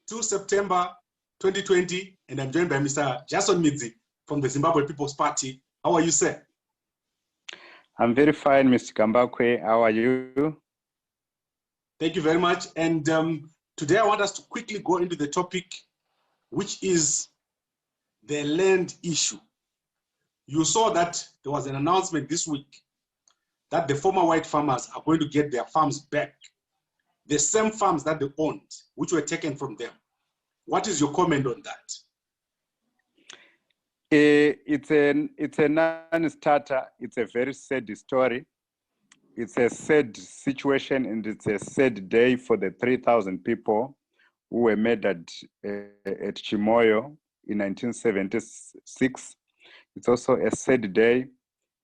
2 September 2020, and I'm joined by Mr. Jaison Midzi from the Zimbabwe People's Party. How are you, sir? I'm very fine, Mr. Kambakwe. How are you? Thank you very much. And today I want us to quickly go into the topic, which is the land issue. You saw that there was an announcement this week that the former white farmers are going to get their farms back, the same farms that they owned, which were taken from them. What is your comment on that? It's a non-starter. It's a very sad story. It's a sad situation, and it's a sad day for the 3,000 people who were murdered at Chimoyo in 1976. It's also a sad day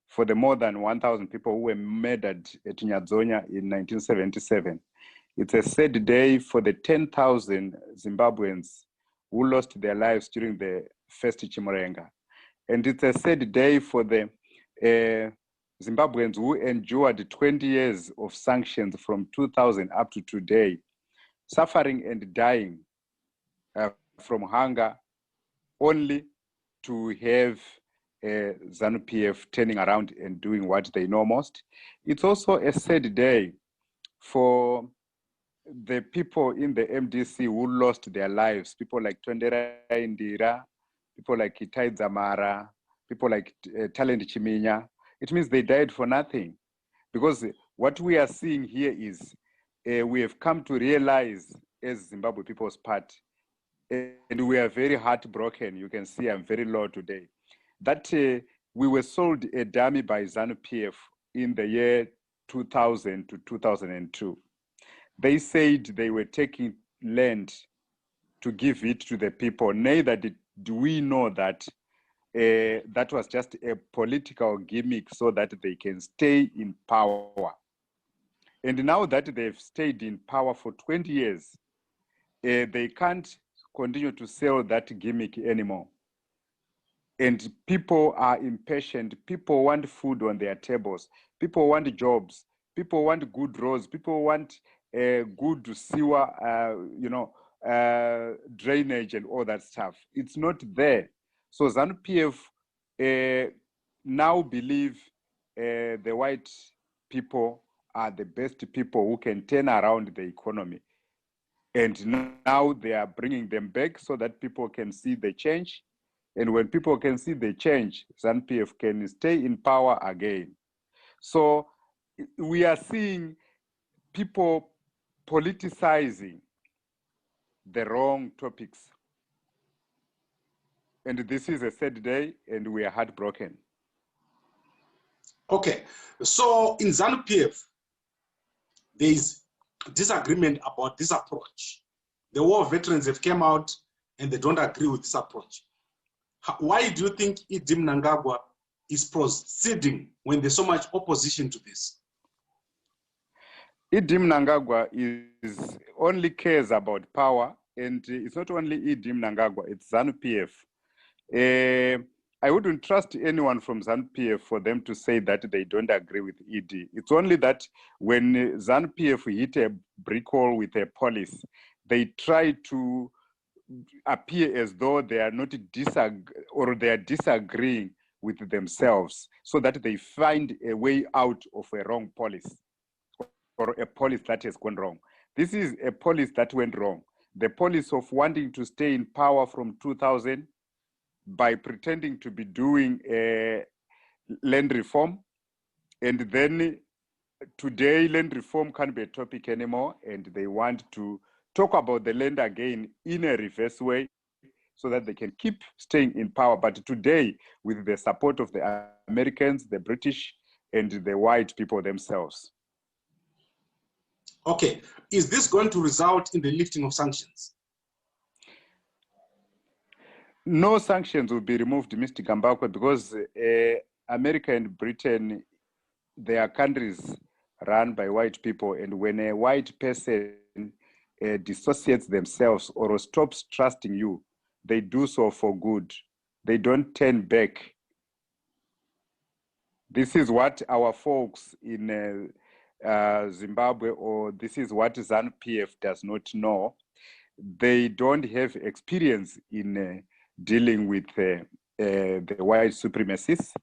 for the more than 1,000 people who were murdered at Nyadzonya in 1977. It's a sad day for the 10,000 Zimbabweans who lost their lives during the first Chimurenga. And it's a sad day for the Zimbabweans who endured 20 years of sanctions from 2000 up to today, suffering and dying from hunger, only to have ZANU-PF turning around and doing what they know most. It's also a sad day for the people in the MDC who lost their lives, people like Tondera Indira, people like Itai Dzamara, people like Talent Chiminya. It means they died for nothing. Because what we are seeing here is we have come to realize as Zimbabwe People's Party, and we are very heartbroken. You can see I'm very low today, that we were sold a dummy by ZANU-PF in the year 2000 to 2002. They said they were taking land to give it to the people. Neither do we know that that was just a political gimmick so that they can stay in power. And now that they've stayed in power for 20 years, they can't continue to sell that gimmick anymore. And people are impatient. People want food on their tables. People want jobs. People want good roads. People want good sewer, drainage and all that stuff. It's not there. So ZANU-PF now believe the white people are the best people who can turn around the economy. And now they are bringing them back so that people can see the change. And when people can see the change, ZANU-PF can stay in power again. So we are seeing people politicizing the wrong topics. And this is a sad day, and we are heartbroken. Okay, so in ZANU-PF, there is disagreement about this approach. The war veterans have come out and they don't agree with this approach. Why do you think Mnangagwa is proceeding when there's so much opposition to this? Mnangagwa is only cares about power, and it's not only Mnangagwa, it's ZANU-PF. I wouldn't trust anyone from ZANU-PF for them to say that they don't agree with ED. It's only that when ZANU-PF hit a brick wall with a police, they try to appear as though they are not disagreeing with themselves, so that they find a way out of a wrong policy or a policy that has gone wrong. This is a policy that went wrong. The policy of wanting to stay in power from 2000 by pretending to be doing a land reform, and then today land reform can't be a topic anymore, and they want to talk about the land again in a reverse way so that they can keep staying in power. But today, with the support of the Americans, the British, and the white people themselves. Okay, is this going to result in the lifting of sanctions? No sanctions will be removed, Mr. Kambakwe, because America and Britain, they are countries run by white people, and when a white person dissociates themselves or stops trusting you, they do so for good. They don't turn back. This is what our folks in Zimbabwe, or this is what ZANU-PF does not know. they don't have experience in dealing with the white supremacists.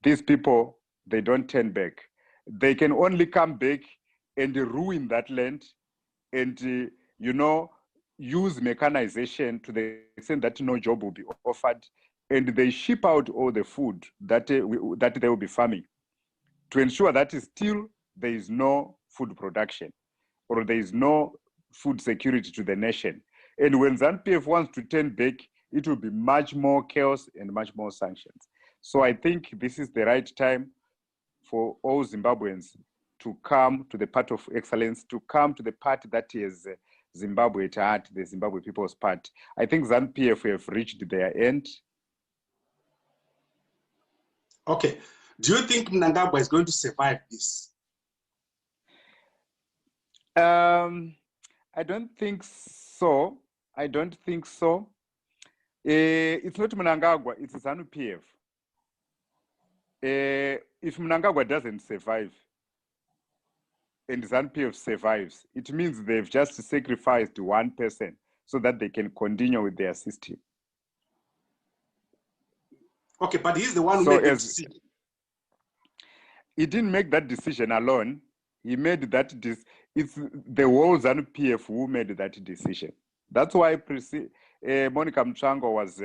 These people, they don't turn back. They can only come back and ruin that land and, use mechanization to the extent that no job will be offered. And they ship out all the food that they will be farming to ensure that still there is no food production or there is no food security to the nation. And when ZANU-PF wants to turn back, it will be much more chaos and much more sanctions. So I think this is the right time for all Zimbabweans to come to the path of excellence, to come to the party that is Zimbabwe at heart, the Zimbabwe People's Party. I think ZANU-PF have reached their end. Okay. Do you think Mnangagwa is going to survive this? I don't think so. I don't think so. It's not Mnangagwa, it's ZANU-PF. If Mnangagwa doesn't survive and ZANU-PF survives, it means they've just sacrificed one person so that they can continue with their system. Okay, but he's the one who made the decision. He didn't make that decision alone. He made that it's the whole ZANU-PF who made that decision. That's why Monica Mtrango was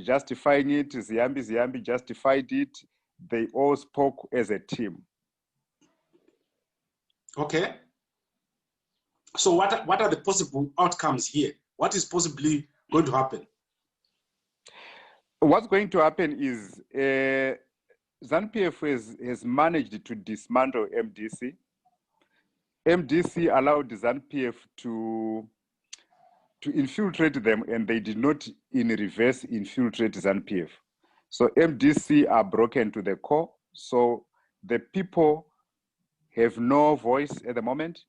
justifying it. Ziyambi justified it. They all spoke as a team. Okay. So what are the possible outcomes here? What is possibly going to happen? What's going to happen is ZANU-PF has managed to dismantle MDC. MDC allowed ZANU-PF to infiltrate them, and they did not in reverse infiltrate ZANU-PF. So MDC are broken to the core. So the people have no voice at the moment.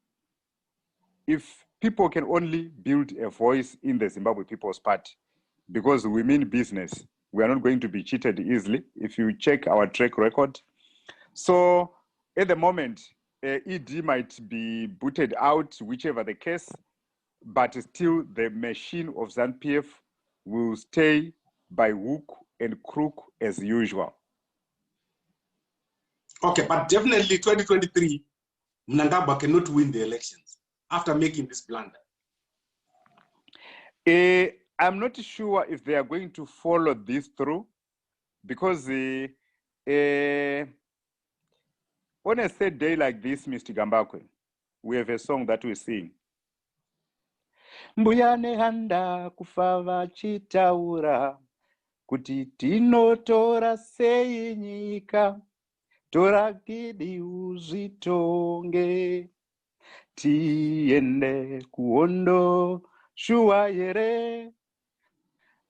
If people can only build a voice in the Zimbabwe People's Party, because we mean business, we are not going to be cheated easily if you check our track record. So at the moment, ED might be booted out, whichever the case, but still the machine of ZANU-PF will stay by hook and crook as usual. Okay, but definitely 2023, Mnangagwa cannot win the elections after making this blunder. I'm not sure if they are going to follow this through, because on a sad day like this, Mr. Gambakwe, we have a song that we sing. Mbuyane handa kufa vachitaura kuti tinotora sei nyika torakidi uzvitonge tiende kuhondo shuwa here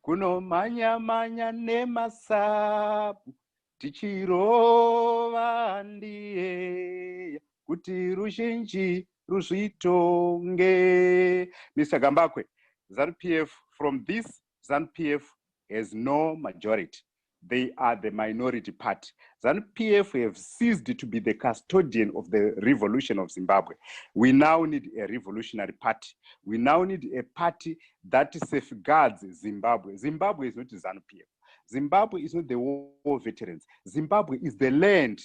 kuno manya nemasapu tichirova ndiye kuti ruzhinji ruzvitonge. Mr. Gambakwe, ZANU-PF, from this, ZANU-PF has no majority. They are the minority party. ZANU-PF have ceased to be the custodian of the revolution of Zimbabwe. We now need a revolutionary party. We now need a party that safeguards Zimbabwe. Zimbabwe is not ZANU-PF. Zimbabwe is not the war veterans. Zimbabwe is the land.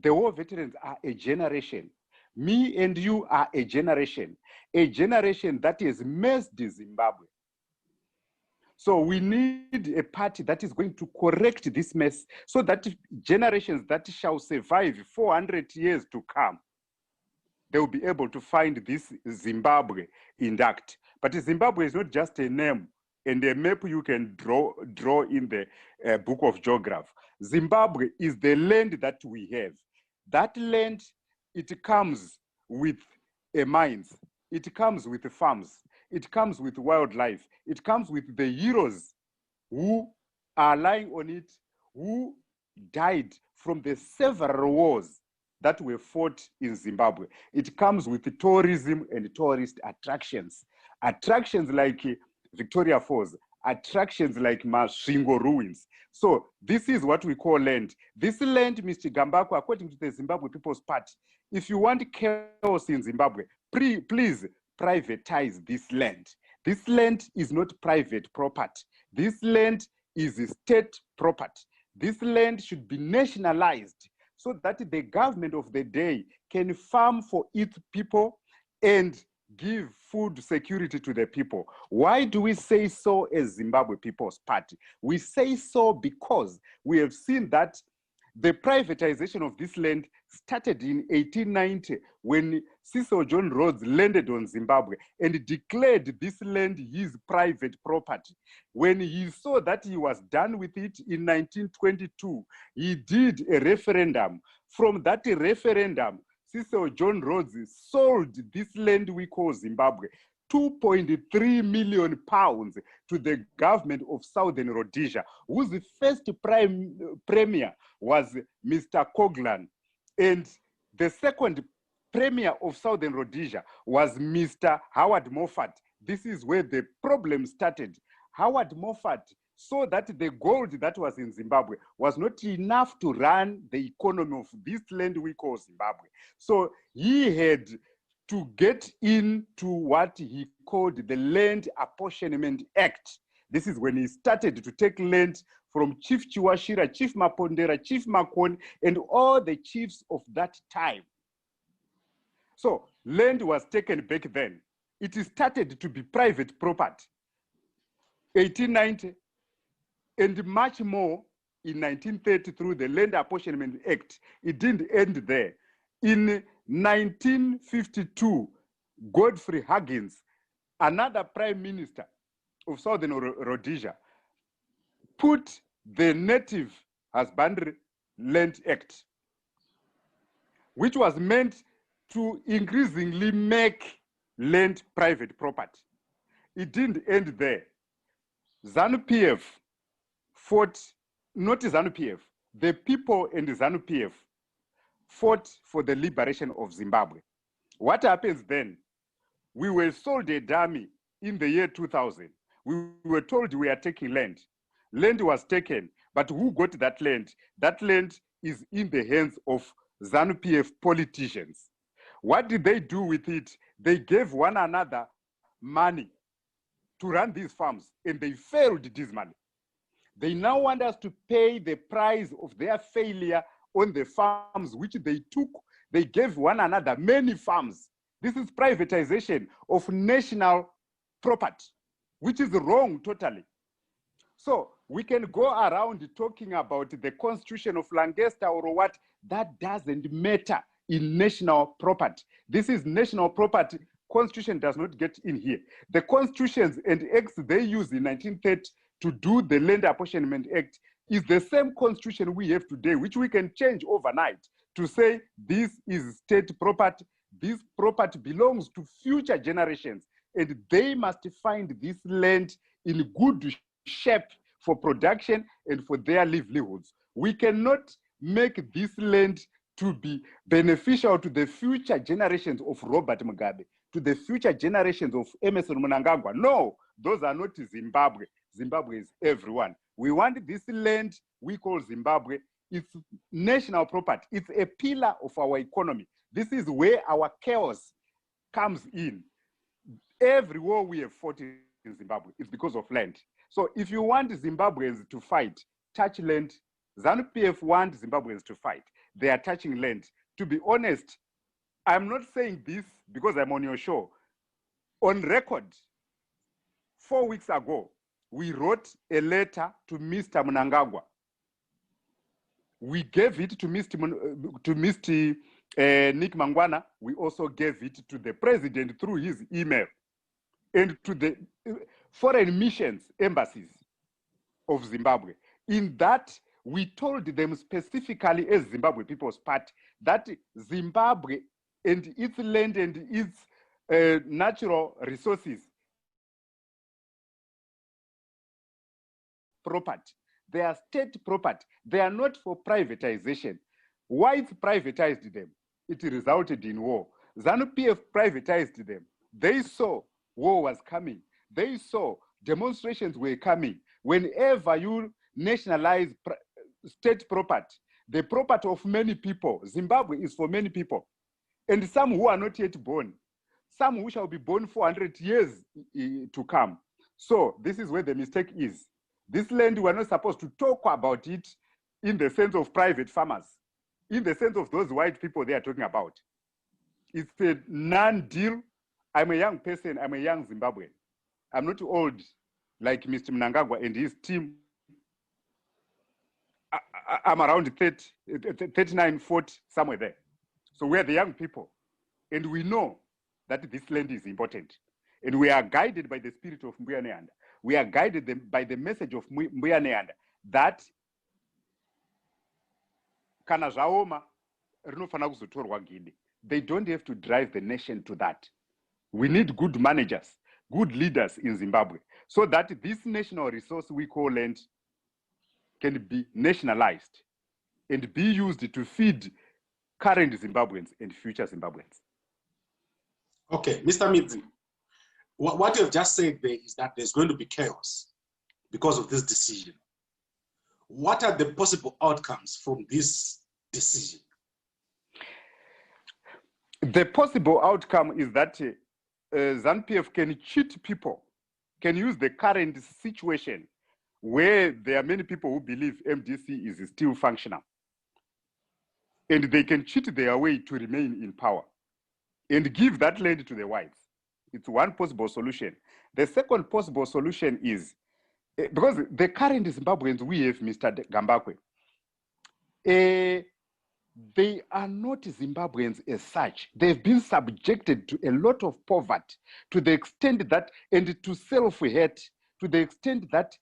The war veterans are a generation. Me and you are a generation that has messed Zimbabwe. So we need a party that is going to correct this mess so that generations that shall survive 400 years to come, they will be able to find this Zimbabwe intact. But Zimbabwe is not just a name and a map you can draw in the book of geography. Zimbabwe is the land that we have. That land, it comes with mines, it comes with farms, it comes with wildlife, it comes with the heroes who are lying on it, who died from the several wars that were fought in Zimbabwe. It comes with tourism and tourist attractions. Attractions like Victoria Falls, attractions like Masvingo ruins. So this is what we call land. This land, Mr. Gambakwe, according to the Zimbabwe People's Party, if you want chaos in Zimbabwe, please privatize this land. This land is not private property. This land is state property. This land should be nationalized so that the government of the day can farm for its people and give food security to the people. Why do we say so as Zimbabwe People's Party? We say so because we have seen that the privatization of this land started in 1890 when Cecil John Rhodes landed on Zimbabwe and declared this land his private property. When he saw that he was done with it in 1922, he did a referendum. From that referendum, Cecil John Rhodes sold this land we call Zimbabwe, 2.3 million pounds to the government of Southern Rhodesia, whose first premier was Mr. Coghlan. And the second premier of Southern Rhodesia was Mr. Howard Moffat. This is where the problem started. Howard Moffat saw that the gold that was in Zimbabwe was not enough to run the economy of this land we call Zimbabwe. So he had to get into what he called the Land Apportionment Act. This is when he started to take land from Chief Chiwashira, Chief Mapondera, Chief Makoni, and all the chiefs of that time. So land was taken back then. It started to be private property, 1890, and much more in 1930 through the Land Apportionment Act. It didn't end there. In 1952, Godfrey Huggins, another prime minister of Southern Rhodesia, put the Native Husbandry Land Act, which was meant to increasingly make land private property. It didn't end there. ZANU-PF fought, not ZANU-PF, the people in the ZANU-PF fought for the liberation of Zimbabwe. What happens then? We were sold a dummy in the year 2000. We were told we are taking land. Land was taken, but who got that land? That land is in the hands of ZANU-PF politicians. What did they do with it? They gave one another money to run these farms, and they failed dismally. They now want us to pay the price of their failure on the farms which they took. They gave one another many farms. This is privatization of national property, which is wrong totally. So we can go around talking about the constitution of Lancaster or what, that doesn't matter in national property. This is national property. Constitution does not get in here. The constitutions and acts they used in 1930 to do the Land Apportionment Act is the same constitution we have today, which we can change overnight to say this is state property, this property belongs to future generations, and they must find this land in good shape for production and for their livelihoods. We cannot make this land to be beneficial to the future generations of Robert Mugabe, to the future generations of Emerson Mnangagwa. No, those are not Zimbabwe. Zimbabwe is everyone. We want this land we call Zimbabwe. It's national property. It's a pillar of our economy. This is where our chaos comes in. Every war we have fought in Zimbabwe is because of land. So if you want Zimbabweans to fight, touch land. ZANU-PF want Zimbabweans to fight. They are touching land. To be honest, I'm not saying this because I'm on your show. On record, 4 weeks ago, we wrote a letter to Mr. Mnangagwa. We gave it to Mr. Nick Mangwana. We also gave it to the president through his email and to the foreign missions, embassies of Zimbabwe. In that, we told them specifically as Zimbabwe People's Party that Zimbabwe and its land and its natural resources property. They are state property. They are not for privatization. Whites privatized them. It resulted in war. ZANU-PF privatized them. They saw war was coming. They saw demonstrations were coming. Whenever you nationalize state property, the property of many people, Zimbabwe is for many people, and some who are not yet born. some who shall be born 400 years to come. So this is where the mistake is. This land, we're not supposed to talk about it in the sense of private farmers, in the sense of those white people they are talking about. It's a non-deal. I'm a young person, I'm a young Zimbabwean. I'm not old like Mr. Mnangagwa and his team. I'm around 30, 39, 40, somewhere there. So we're the young people. And we know that this land is important. And we are guided by the spirit of Mbuyaneanda. We are guided by the message of Mbuyaneanda that kana zvaoma rinofana kuzotorwa gidi. They don't have to drive the nation to that. We need good managers, good leaders in Zimbabwe, so that this national resource we call land can be nationalized and be used to feed current Zimbabweans and future Zimbabweans. Okay, Mr. Midzi, what you have just said there is that there's going to be chaos because of this decision. What are the possible outcomes from this decision? The possible outcome is that ZANU-PF can cheat people, can use the current situation where there are many people who believe MDC is still functional. And they can cheat their way to remain in power and give that land to the whites. It's one possible solution. The second possible solution is, because the current Zimbabweans we have, Mr. Gambakwe, they are not Zimbabweans as such. They've been subjected to a lot of poverty to the extent that, and to self-hate, to the extent that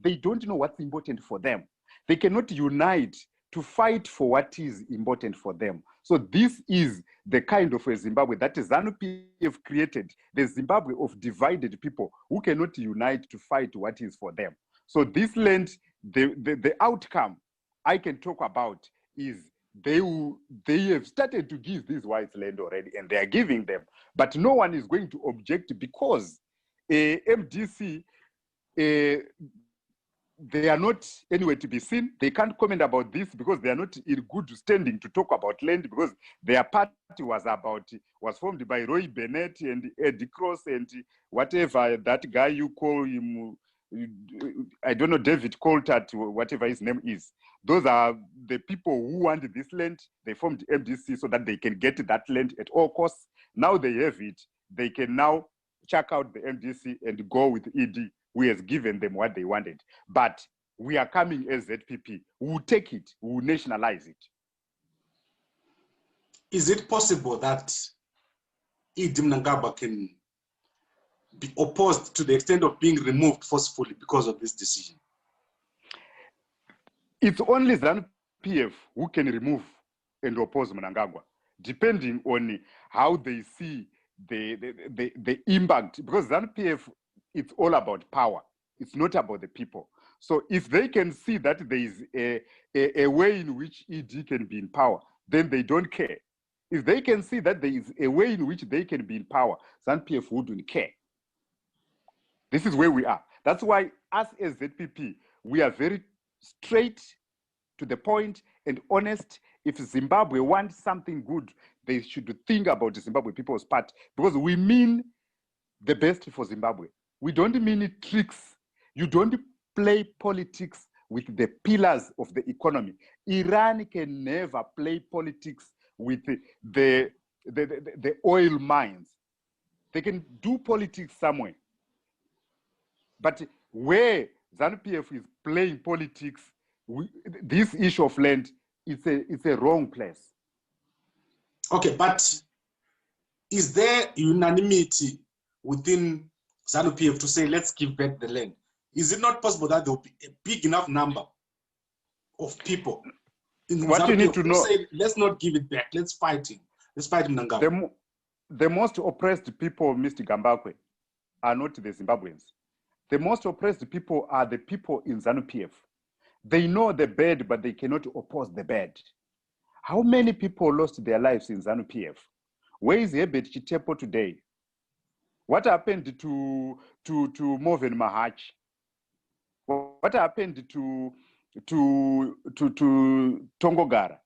they don't know what's important for them. They cannot unite to fight for what is important for them. So this is the kind of a Zimbabwe that ZANU-PF created, the Zimbabwe of divided people who cannot unite to fight what is for them. So this land, the outcome I can talk about is they have started to give these whites land already, and they are giving them, but no one is going to object because MDC, they are not anywhere to be seen. They can't comment about this because they are not in good standing to talk about land, because their party was formed by Roy Bennett and Eddie Cross and whatever that guy you call him, I don't know, David Coulthard, whatever his name is. Those are the people who want this land. They formed MDC so that they can get that land at all costs. Now they have it. They can now check out the MDC and go with ED, who has given them what they wanted. But we are coming as ZPP. We will take it. We will nationalize it. Is it possible that Mnangagwa can be opposed to the extent of being removed forcefully because of this decision? It's only ZANU-PF who can remove and oppose Mnangagwa, depending on how they see the impact. Because ZANU-PF, it's all about power. It's not about the people. So if they can see that there is a way in which ED can be in power, then they don't care. If they can see that there is a way in which they can be in power, ZANU-PF wouldn't care. This is where we are. That's why us as ZPP, we are very straight to the point and honest. If Zimbabwe wants something good, they should think about the Zimbabwe People's Party, because we mean the best for Zimbabwe. We don't mean tricks. You don't play politics with the pillars of the economy. Iran can never play politics with the oil mines. They can do politics somewhere. But where ZANU-PF is playing politics, this issue of land, it's a wrong place. Okay, but is there unanimity within ZANU-PF to say, let's give back the land? Is it not possible that there will be a big enough number of people in what you need to know, say, let's not give it back, let's fight him. Let's fight Mnangagwa. The most oppressed people, Mr. Gambakwe, are not the Zimbabweans. The most oppressed people are the people in ZANU-PF. They know the bad, but they cannot oppose the bad. How many people lost their lives in ZANU-PF? Where is Herbert Chitepo today? What happened to Moven Mahach? What happened to Tongogara?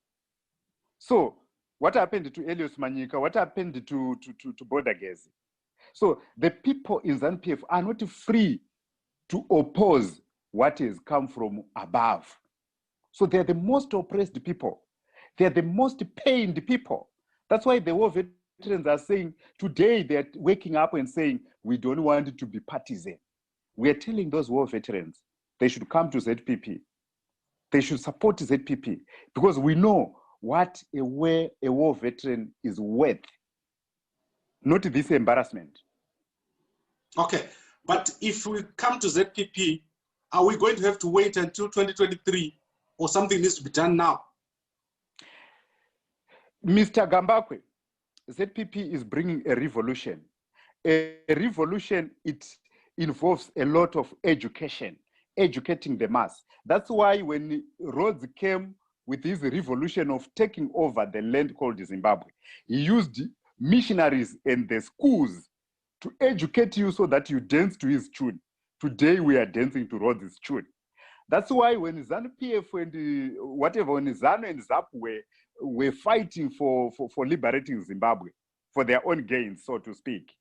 So What happened to Elias Manyika? What happened to Bodagezi? So the people in ZANU-PF are not free to oppose what has come from above. So they're the most oppressed people. They're the most pained people. That's why the war veterans are saying today they're waking up and saying, we don't want it to be partisan. We are telling those war veterans they should come to ZPP. They should support ZPP because we know what a war veteran is worth, not this embarrassment. Okay, but if we come to ZPP, are we going to have to wait until 2023 or something needs to be done now? Mr. Gambakwe, ZPP is bringing a revolution. A revolution, it involves a lot of education, educating the mass. That's why when Rhodes came with his revolution of taking over the land called Zimbabwe, he used missionaries and the schools to educate you so that you dance to his tune. Today we are dancing to Rhodes' tune. That's why when ZANU-PF and whatever, when ZANU and ZAP were fighting for liberating Zimbabwe, for their own gains, so to speak,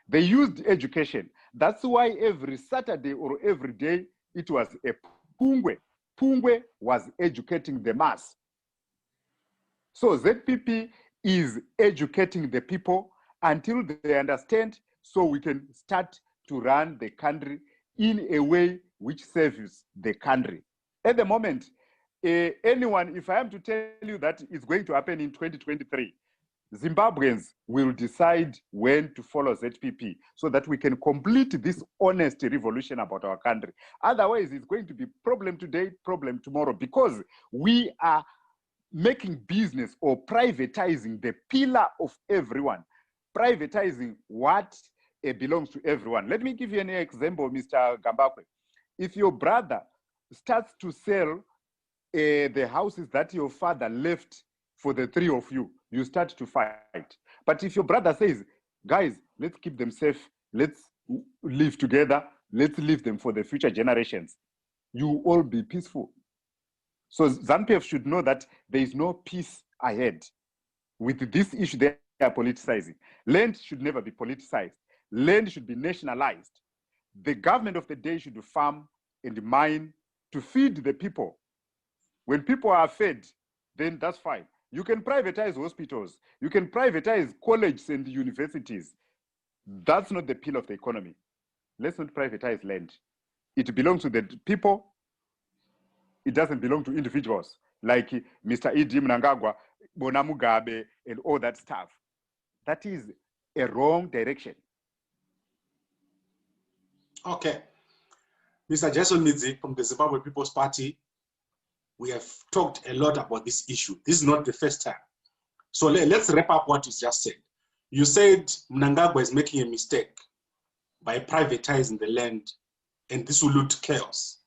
they used education. That's why every Saturday or every day, it was a Pungwe. Pungwe was educating the mass. So ZPP is educating the people until they understand, so we can start to run the country in a way which serves the country. At the moment, anyone, if I am to tell you that it's going to happen in 2023, Zimbabweans will decide when to follow ZPP so that we can complete this honest revolution about our country. Otherwise, it's going to be problem today, problem tomorrow, because we are making business or privatizing the pillar of everyone, privatizing what belongs to everyone. Let me give you an example, Mr. Gambakwe. If your brother starts to sell the houses that your father left for the three of you, you start to fight. But if your brother says, guys, let's keep them safe, let's live together, let's leave them for the future generations, you all be peaceful. So ZANU-PF should know that there is no peace ahead. With this issue, they are politicizing. Land should never be politicized. Land should be nationalized. The government of the day should farm and mine to feed the people. When people are fed, then that's fine. You can privatize hospitals. You can privatize colleges and universities. That's not the pillar of the economy. Let's not privatize land. It belongs to the people. It doesn't belong to individuals like Mr. E.D. Mnangagwa, Mugabe, and all that stuff. That is a wrong direction. Okay. Mr. Jaison Midzi from the Zimbabwe People's Party, we have talked a lot about this issue. This is not the first time. So let's wrap up what you just said. You said Mnangagwa is making a mistake by privatizing the land, and this will lead to chaos.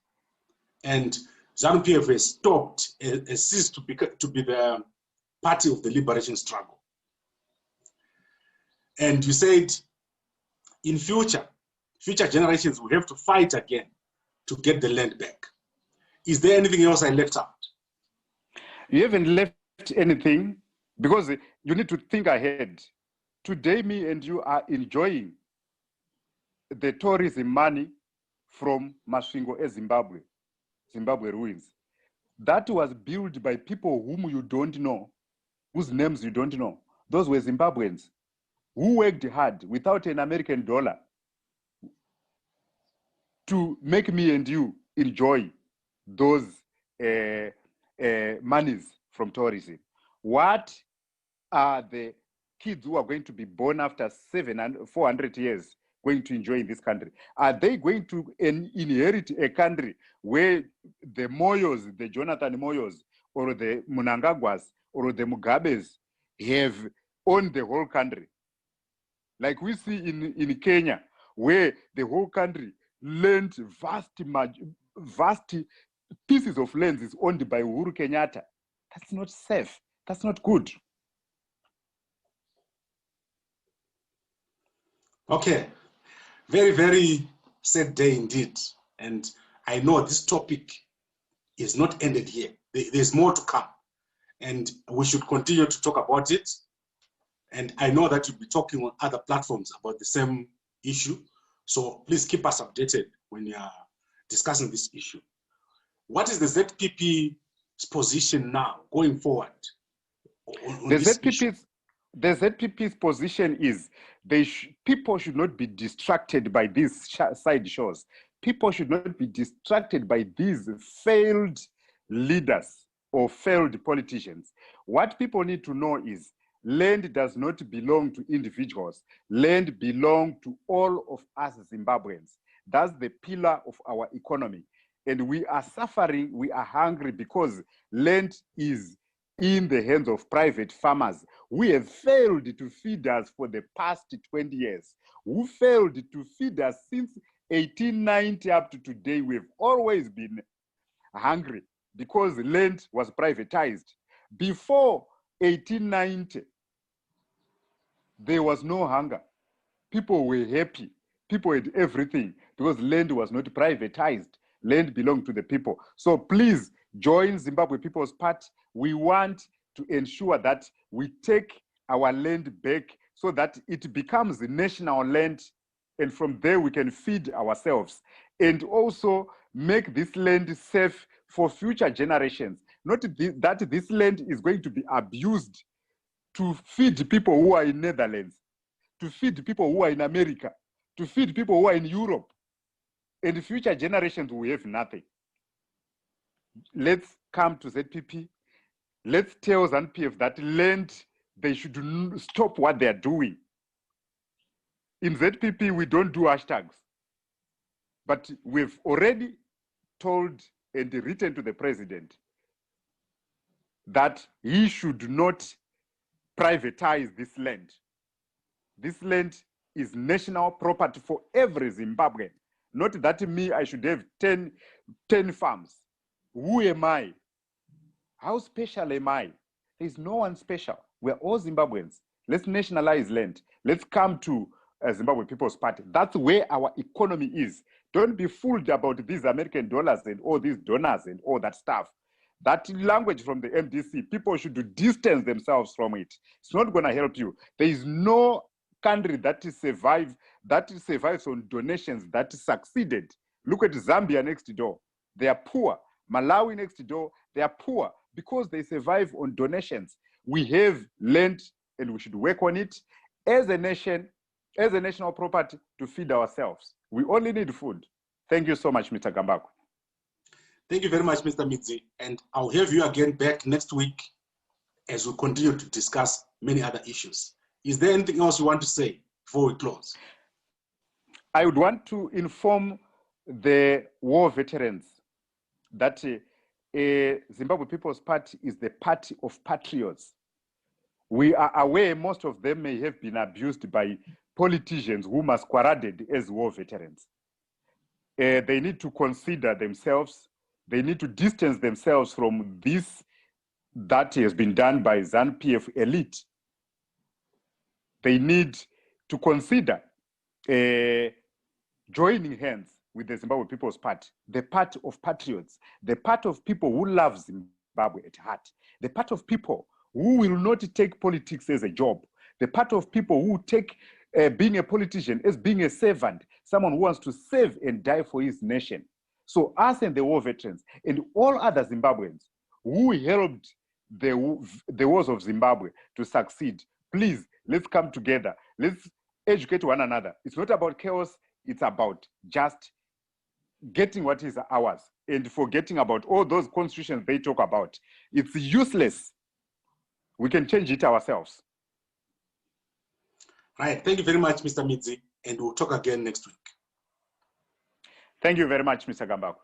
And ZANU-PF has stopped, has ceased to be the party of the liberation struggle. And you said in future generations will have to fight again to get the land back. Is there anything else I left out? You haven't left anything, because you need to think ahead. Today, me and you are enjoying the tourism money from Masvingo Zimbabwe, Zimbabwe ruins. That was built by people whom you don't know, whose names you don't know. Those were Zimbabweans who worked hard without an American dollar to make me and you enjoy those monies from tourism. What are the kids who are going to be born after 400 years going to enjoy in this country? Are they going to inherit a country where the Moyos, the Jonathan Moyos, or the Mnangagwas, or the Mugabes have owned the whole country? Like we see in Kenya, where the whole country lent vast pieces of land is owned by Uhuru Kenyatta. That's not safe. That's not good. Okay. Very, very sad day indeed. And I know this topic is not ended here. There's more to come. and we should continue to talk about it. And I know that you'll be talking on other platforms about the same issue. So please keep us updated when you are discussing this issue. What is the ZPP's position now going forward on this issue? The ZPP's position is people should not be distracted by these side shows. People should not be distracted by these failed leaders or failed politicians. What people need to know is land does not belong to individuals. Land belongs to all of us Zimbabweans. That's the pillar of our economy. And we are suffering, we are hungry because land is in the hands of private farmers who have failed to feed us for the past 20 years, who failed to feed us since 1890 up to today. We've always been hungry because land was privatized. Before 1890, there was no hunger. People were happy. People had everything because land was not privatized. Land belonged to the people. So please join Zimbabwe People's Party. We want to ensure that we take our land back so that it becomes national land, and from there we can feed ourselves and also make this land safe for future generations. Not that this land is going to be abused to feed people who are in Netherlands, to feed people who are in America, to feed people who are in Europe, and future generations will have nothing. Let's come to ZPP. Let's tell ZANU-PF that land, they should stop what they are doing. In ZPP, we don't do hashtags, but we've already told and written to the president that he should not privatize this land. This land is national property for every Zimbabwean. Not that me, I should have 10 farms. Who am I? How special am I? There's no one special. We're all Zimbabweans. Let's nationalize land. Let's come to Zimbabwe People's Party. That's where our economy is. Don't be fooled about these American dollars and all these donors and all that stuff. That language from the MDC, people should distance themselves from it. It's not going to help you. There is no country that survives on donations that succeeded. Look at Zambia next door. They are poor. Malawi next door, they are poor because they survive on donations. We have land and we should work on it as a nation, as a national property to feed ourselves. We only need food. Thank you so much, Mr. Gambako. Thank you very much, Mr. Midzi. And I'll have you again back next week as we continue to discuss many other issues. Is there anything else you want to say before we close? I would want to inform the war veterans that Zimbabwe People's Party is the party of patriots. We are aware most of them may have been abused by politicians who masqueraded as war veterans. They need to consider themselves. They need to distance themselves from this that has been done by ZANU-PF elite. They need to consider joining hands with the Zimbabwe People's Party, the party of patriots, the party of people who love Zimbabwe at heart, the party of people who will not take politics as a job, the party of people who take being a politician as being a servant, someone who wants to save and die for his nation. So us and the war veterans and all other Zimbabweans who helped the wars of Zimbabwe to succeed, please, let's come together. Let's educate one another. It's not about chaos. It's about just getting what is ours and forgetting about all those constitutions they talk about. It's useless. We can change it ourselves. Right. Thank you very much, Mr. Midzi, and we'll talk again next week. Thank you very much, Mr. Gambako.